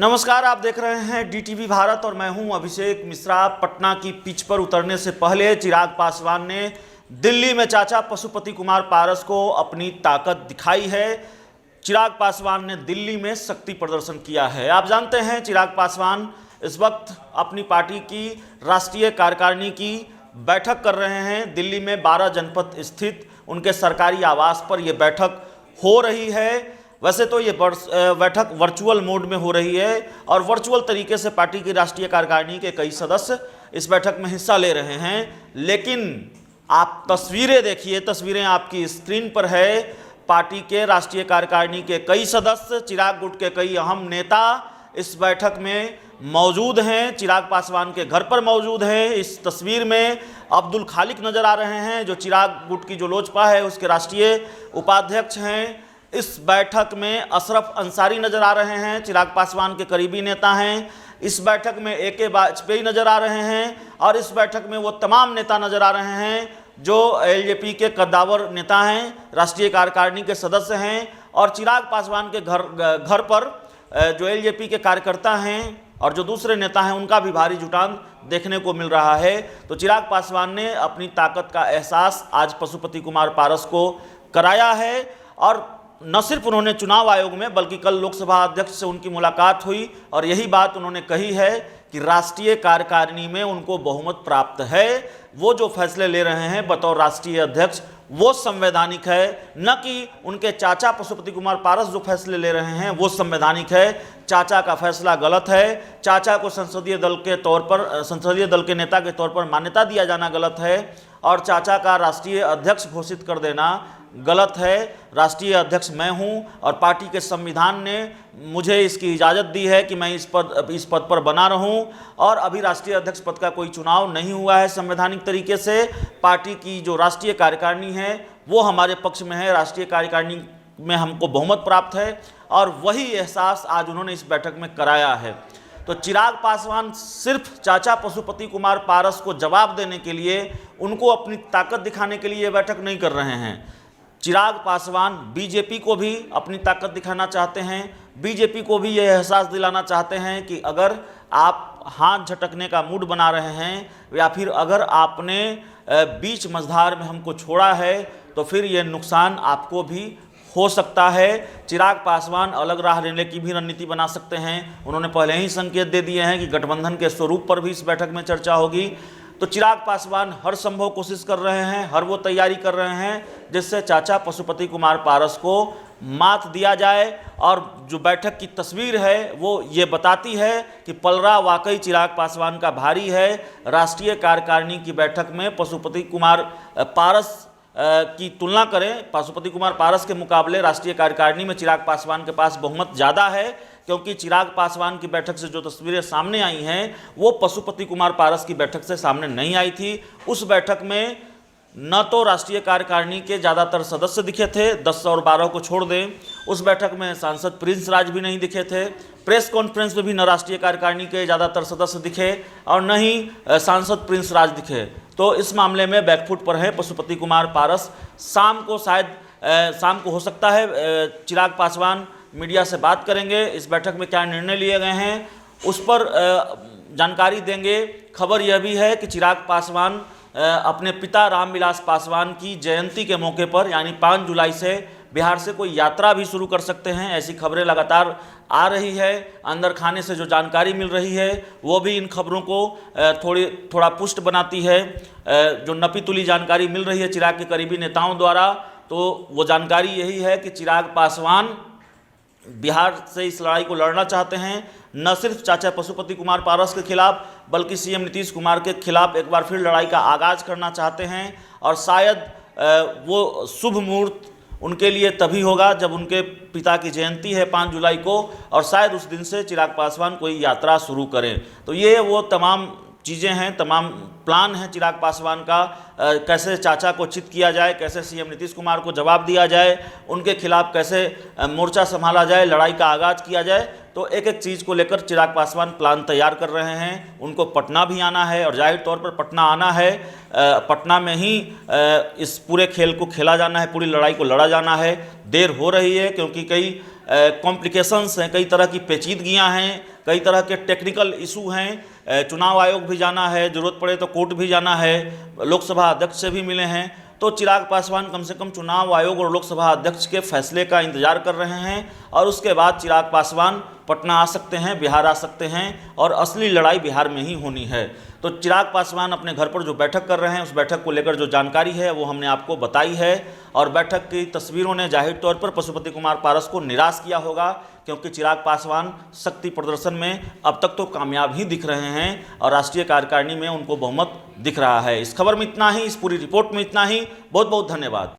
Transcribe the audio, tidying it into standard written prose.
नमस्कार, आप देख रहे हैं डीटीवी भारत और मैं हूं अभिषेक मिश्रा। पटना की पिच पर उतरने से पहले चिराग पासवान ने दिल्ली में चाचा पशुपति कुमार पारस को अपनी ताकत दिखाई है। चिराग पासवान ने दिल्ली में शक्ति प्रदर्शन किया है। आप जानते हैं चिराग पासवान इस वक्त अपनी पार्टी की राष्ट्रीय कार्यकारिणी की बैठक कर रहे हैं। दिल्ली में 12 जनपद स्थित उनके सरकारी आवास पर यह बैठक हो रही है। वैसे तो ये बैठक वर्चुअल मोड में हो रही है और वर्चुअल तरीके से पार्टी की राष्ट्रीय कार्यकारिणी के कई सदस्य इस बैठक में हिस्सा ले रहे हैं। लेकिन आप तस्वीरें देखिए, तस्वीरें आपकी स्क्रीन पर है। पार्टी के राष्ट्रीय कार्यकारिणी के कई सदस्य, चिराग गुट के कई अहम नेता इस बैठक में मौजूद हैं, चिराग पासवान के घर पर मौजूद हैं। इस तस्वीर में अब्दुल खालिक नज़र आ रहे हैं जो चिराग गुट की जो लोजपा है उसके राष्ट्रीय उपाध्यक्ष हैं। इस बैठक में अशरफ अंसारी नज़र आ रहे हैं, चिराग पासवान के करीबी नेता हैं। इस बैठक में AK वाजपेयी नज़र आ रहे हैं और इस बैठक में वो तमाम नेता नज़र आ रहे हैं जो LJP के कद्दावर नेता हैं, राष्ट्रीय कार्यकारिणी के सदस्य हैं। और चिराग पासवान के घर पर जो LJP के कार्यकर्ता हैं और जो दूसरे नेता हैं उनका भी भारी जुटान देखने को मिल रहा है। तो चिराग पासवान ने अपनी ताकत का एहसास आज पशुपति कुमार पारस को कराया है। और न सिर्फ उन्होंने चुनाव आयोग में बल्कि कल लोकसभा अध्यक्ष से उनकी मुलाकात हुई और यही बात उन्होंने कही है कि राष्ट्रीय कार्यकारिणी में उनको बहुमत प्राप्त है। वो जो फैसले ले रहे हैं बतौर राष्ट्रीय अध्यक्ष वो संवैधानिक है, न कि उनके चाचा पशुपति कुमार पारस जो फैसले ले रहे हैं वो संवैधानिक है। चाचा का फैसला गलत है। चाचा को संसदीय दल के नेता के तौर पर मान्यता दिया जाना गलत है और चाचा का राष्ट्रीय अध्यक्ष घोषित कर देना गलत है। राष्ट्रीय अध्यक्ष मैं हूं और पार्टी के संविधान ने मुझे इसकी इजाज़त दी है कि मैं इस पद पर बना रहूं। और अभी राष्ट्रीय अध्यक्ष पद का कोई चुनाव नहीं हुआ है संवैधानिक तरीके से। पार्टी की जो राष्ट्रीय कार्यकारिणी है वो हमारे पक्ष में है, राष्ट्रीय कार्यकारिणी में हमको बहुमत प्राप्त है और वही एहसास आज उन्होंने इस बैठक में कराया है। तो चिराग पासवान सिर्फ चाचा पशुपति कुमार पारस को जवाब देने के लिए, उनको अपनी ताकत दिखाने के लिए ये बैठक नहीं कर रहे हैं। चिराग पासवान बीजेपी को भी अपनी ताकत दिखाना चाहते हैं। बीजेपी को भी ये एहसास दिलाना चाहते हैं कि अगर आप हाथ झटकने का मूड बना रहे हैं या फिर अगर आपने बीच मझधार में हमको छोड़ा है तो फिर ये नुकसान आपको भी हो सकता है। चिराग पासवान अलग राह लेने की भी रणनीति बना सकते हैं। उन्होंने पहले ही संकेत दे दिए हैं कि गठबंधन के स्वरूप पर भी इस बैठक में चर्चा होगी। तो चिराग पासवान हर संभव कोशिश कर रहे हैं, हर वो तैयारी कर रहे हैं जिससे चाचा पशुपति कुमार पारस को मात दिया जाए। और जो बैठक की तस्वीर है वो ये बताती है कि पलड़ा वाकई चिराग पासवान का भारी है। राष्ट्रीय कार्यकारिणी की बैठक में पशुपति कुमार पारस की तुलना करें, पशुपति कुमार पारस के मुकाबले राष्ट्रीय कार्यकारिणी में चिराग पासवान के पास बहुमत ज़्यादा है, क्योंकि चिराग पासवान की बैठक से जो तस्वीरें सामने आई हैं वो पशुपति कुमार पारस की बैठक से सामने नहीं आई थी। उस बैठक में न तो राष्ट्रीय कार्यकारिणी के ज़्यादातर सदस्य दिखे थे, 10 और 12 को छोड़ दें। उस बैठक में सांसद प्रिंस राज भी नहीं दिखे थे। प्रेस कॉन्फ्रेंस में भी न राष्ट्रीय कार्यकारिणी के ज़्यादातर सदस्य दिखे और न ही सांसद प्रिंस राज दिखे। तो इस मामले में बैकफुट पर है पशुपति कुमार पारस। शाम को हो सकता है चिराग पासवान मीडिया से बात करेंगे, इस बैठक में क्या निर्णय लिए गए हैं उस पर जानकारी देंगे। खबर यह भी है कि चिराग पासवान अपने पिता रामविलास पासवान की जयंती के मौके पर यानी 5 जुलाई से बिहार से कोई यात्रा भी शुरू कर सकते हैं, ऐसी खबरें लगातार आ रही है। अंदर खाने से जो जानकारी मिल रही है वो भी इन खबरों को थोड़ा पुष्ट बनाती है। जो नपी तुली जानकारी मिल रही है चिराग के करीबी नेताओं द्वारा, तो वो जानकारी यही है कि चिराग पासवान बिहार से इस लड़ाई को लड़ना चाहते हैं, न सिर्फ चाचा पशुपति कुमार पारस के खिलाफ बल्कि CM नीतीश कुमार के खिलाफ एक बार फिर लड़ाई का आगाज़ करना चाहते हैं। और शायद वो शुभ मुहूर्त उनके लिए तभी होगा जब उनके पिता की जयंती है 5 जुलाई को, और शायद उस दिन से चिराग पासवान कोई यात्रा शुरू करें। तो ये वो तमाम चीज़ें हैं, तमाम प्लान हैं चिराग पासवान का। कैसे चाचा को चित किया जाए, कैसे CM नीतीश कुमार को जवाब दिया जाए, उनके खिलाफ कैसे मोर्चा संभाला जाए, लड़ाई का आगाज़ किया जाए, तो एक एक चीज़ को लेकर चिराग पासवान प्लान तैयार कर रहे हैं। उनको पटना भी आना है और जाहिर तौर पर पटना आना है, पटना में ही इस पूरे खेल को खेला जाना है, पूरी लड़ाई को लड़ा जाना है। देर हो रही है क्योंकि कई कॉम्प्लिकेशंस हैं, कई तरह की पेचीदगियां हैं, कई तरह के टेक्निकल इशू हैं। चुनाव आयोग भी जाना है, ज़रूरत पड़े तो कोर्ट भी जाना है, लोकसभा अध्यक्ष से भी मिले हैं। तो चिराग पासवान कम से कम चुनाव आयोग और लोकसभा अध्यक्ष के फैसले का इंतजार कर रहे हैं और उसके बाद चिराग पासवान पटना आ सकते हैं, बिहार आ सकते हैं और असली लड़ाई बिहार में ही होनी है। तो चिराग पासवान अपने घर पर जो बैठक कर रहे हैं, उस बैठक को लेकर जो जानकारी है वो हमने आपको बताई है और बैठक की तस्वीरों ने जाहिर तौर पर पशुपति कुमार पारस को निराश किया होगा, क्योंकि चिराग पासवान शक्ति प्रदर्शन में अब तक तो कामयाब ही दिख रहे हैं और राष्ट्रीय कार्यकारिणी में उनको बहुमत दिख रहा है। इस खबर में इतना ही, इस पूरी रिपोर्ट में इतना ही। बहुत बहुत धन्यवाद।